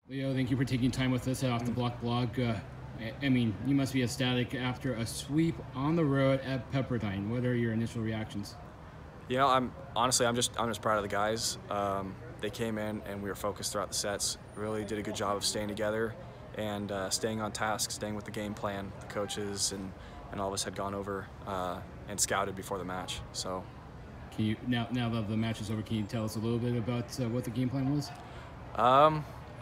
Leo, thank you for taking time with us at Off the Block blog. I mean, you must be ecstatic after a sweep on the road at Pepperdine. What are your initial reactions? You know, I'm just proud of the guys. They came in and we were focused throughout the sets. Really did a good job of staying together and staying on task, staying with the game plan. The coaches and all of us had gone over and scouted before the match. So, Can you now that the match is over, can you tell us a little bit about what the game plan was?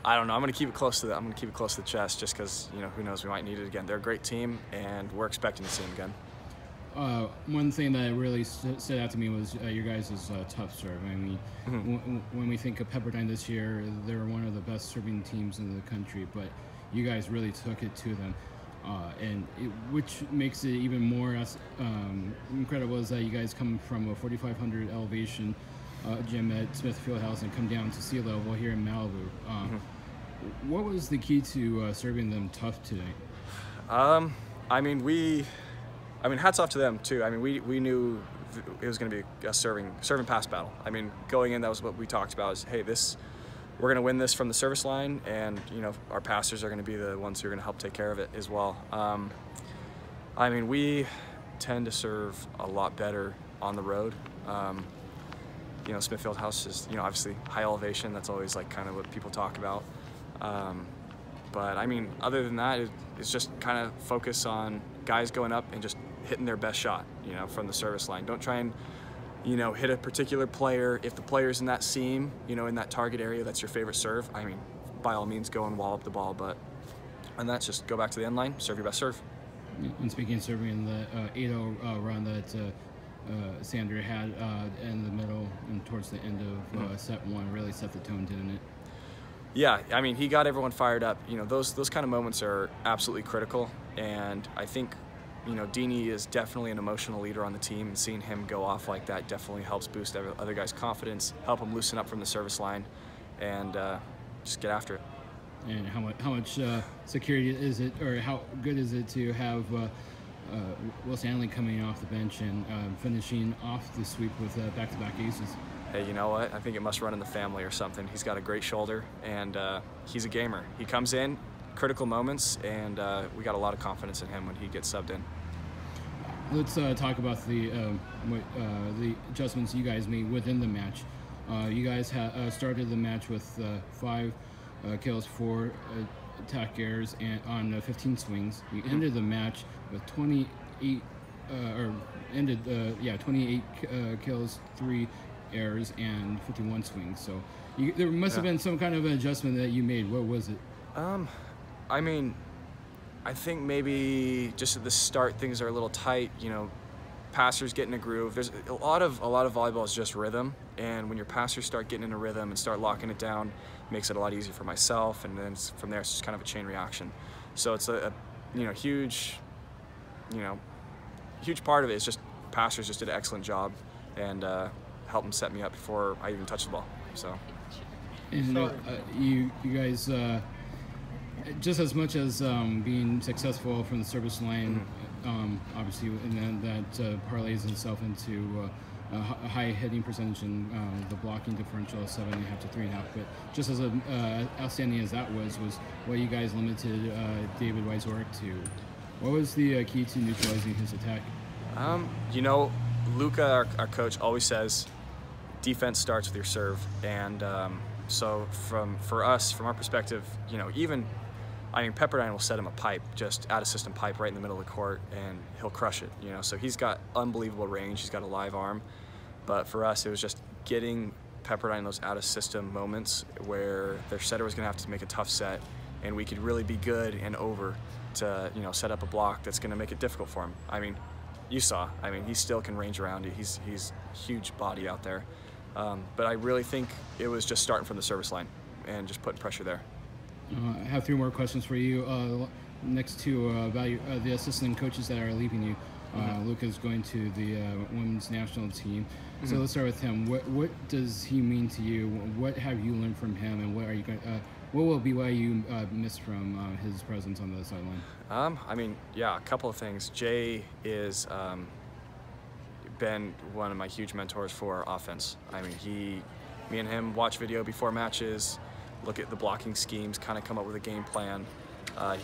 I don't know. I'm going to keep it close to the chest, just because who knows, we might need it again. They're a great team, and we're expecting to see them again. One thing that really stood out to me was your guys' tough serve. I mean, when we think of Pepperdine this year, they're one of the best serving teams in the country, but you guys really took it to them. Which makes it even more incredible is that you guys come from a 4,500 elevation gym at Smith Fieldhouse and come down to sea level here in Malibu. What was the key to serving them tough today? I mean, hats off to them too. I mean, we knew it was going to be a serving pass battle. I mean, going in, that was what we talked about. Is hey, we're going to win this from the service line, and our passers are going to be the ones who are going to help take care of it as well. I mean, we tend to serve a lot better on the road. Smith Fieldhouse is obviously high elevation. That's always like kind of what people talk about. But I mean, other than that, it's just kind of focus on guys going up and just hitting their best shot, from the service line. Don't try and, hit a particular player. If the player's in that seam, in that target area, that's your favorite serve, I mean, by all means, go and wall up the ball. And that's just go back to the end line, serve your best serve. And speaking of serving, the 8-0 run that Sander had in the middle and towards the end of set one really set the tone, didn't it? Yeah, I mean, he got everyone fired up. Those kind of moments are absolutely critical, and I think, Dini is definitely an emotional leader on the team, and seeing him go off like that definitely helps boost other guys' confidence, help them loosen up from the service line, and just get after it. And how much security is it, or how good is it to have Will Stanley coming off the bench and finishing off the sweep with back-to-back aces? Hey, you know what? I think it must run in the family or something. He's got a great shoulder, and he's a gamer. He comes in critical moments, and we got a lot of confidence in him when he gets subbed in. Let's talk about the adjustments you guys made within the match. You guys started the match with 5 kills, 4 attack errors, and on 15 swings. You ended the match with 28 kills, 3 errors, and 51 swings. So there must have been some kind of an adjustment that you made. What was it? I mean, I think maybe just at the start things are a little tight. Passers get in a groove. There's a lot of volleyball is just rhythm, and when your passers start getting in a rhythm and start locking it down, it makes it a lot easier for myself. And then from there, it's just kind of a chain reaction. So it's a huge part of it is just passers just did an excellent job and helped them set me up before I even touched the ball. So. And you guys, just as much as being successful from the service line, obviously, and then that parlays itself into a high hitting percentage and the blocking differential of 7.5 to 3.5. But just as outstanding as that was what you guys limited David Wyzorek to. What was the key to neutralizing his attack? Luca, our coach, always says defense starts with your serve, and so for us, from our perspective, Pepperdine will set him a pipe, just out of system pipe right in the middle of the court, and he'll crush it. So he's got unbelievable range. He's got a live arm, but for us, it was just getting Pepperdine those out of system moments where their setter was going to have to make a tough set, and we could really be good and over to set up a block that's going to make it difficult for him. I mean, you saw. I mean, he still can range around. He's huge body out there. But I really think it was just starting from the service line and just putting pressure there. I have 3 more questions for you. Next to about the assistant coaches that are leaving you. Luca's going to the women's national team. So let's start with him. What does he mean to you? What have you learned from him, and what are you going? What will BYU miss from his presence on the sideline? I mean, yeah, a couple of things. Jay is been one of my huge mentors for offense. I mean, me and him watch video before matches. look at the blocking schemes, kind of come up with a game plan.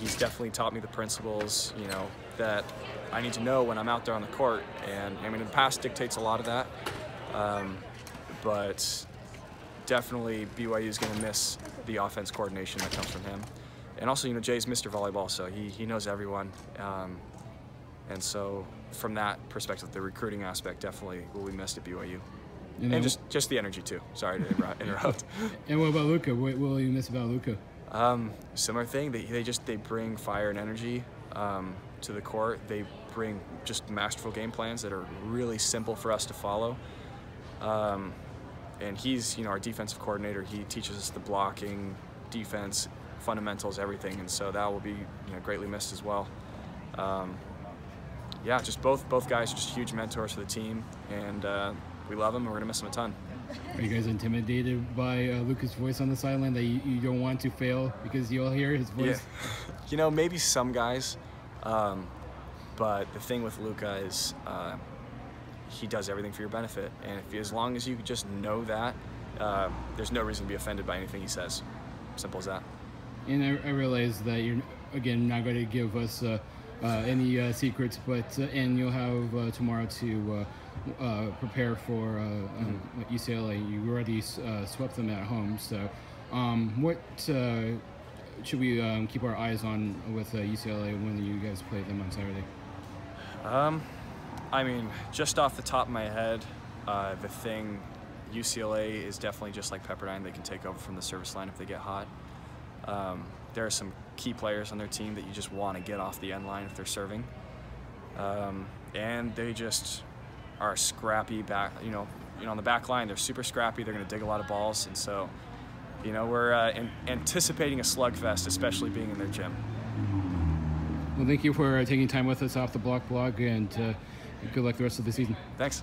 He's definitely taught me the principles, you know, that I need to know when I'm out there on the court. And I mean, the past dictates a lot of that, but definitely BYU is going to miss the offense coordination that comes from him. And also, you know, Jay's Mr. Volleyball, so he knows everyone. And so from that perspective, the recruiting aspect definitely will be missed at BYU. And just the energy too. Sorry to interrupt. And what about Luca? What will you miss about Luca? Similar thing. They bring fire and energy to the court. They bring just masterful game plans that are really simple for us to follow. And he's, you know, our defensive coordinator. He teaches us the blocking, defense, fundamentals, everything. And so that will be, you know, greatly missed as well. Yeah, just both guys are just huge mentors for the team, and we love them, and we're gonna miss them a ton. Are you guys intimidated by Luca's voice on the sideline, that you don't want to fail because you'll hear his voice? Yeah. You know, maybe some guys, but the thing with Luca is he does everything for your benefit, and as long as you just know that, there's no reason to be offended by anything he says. Simple as that. And I realize that you're, again, not going to give us any secrets, but and you'll have tomorrow to prepare for UCLA. You already swept them at home, so what should we keep our eyes on with UCLA when you guys play them on Saturday? I mean, just off the top of my head, the thing, UCLA is definitely just like Pepperdine. They can take over from the service line if they get hot. There are some key players on their team that you just want to get off the end line if they're serving. And they just are scrappy back, you know, on the back line, they're super scrappy. They're going to dig a lot of balls. And so, you know, we're anticipating a slugfest, especially being in their gym. Well, thank you for taking time with us off the Block blog, and good luck the rest of the season. Thanks.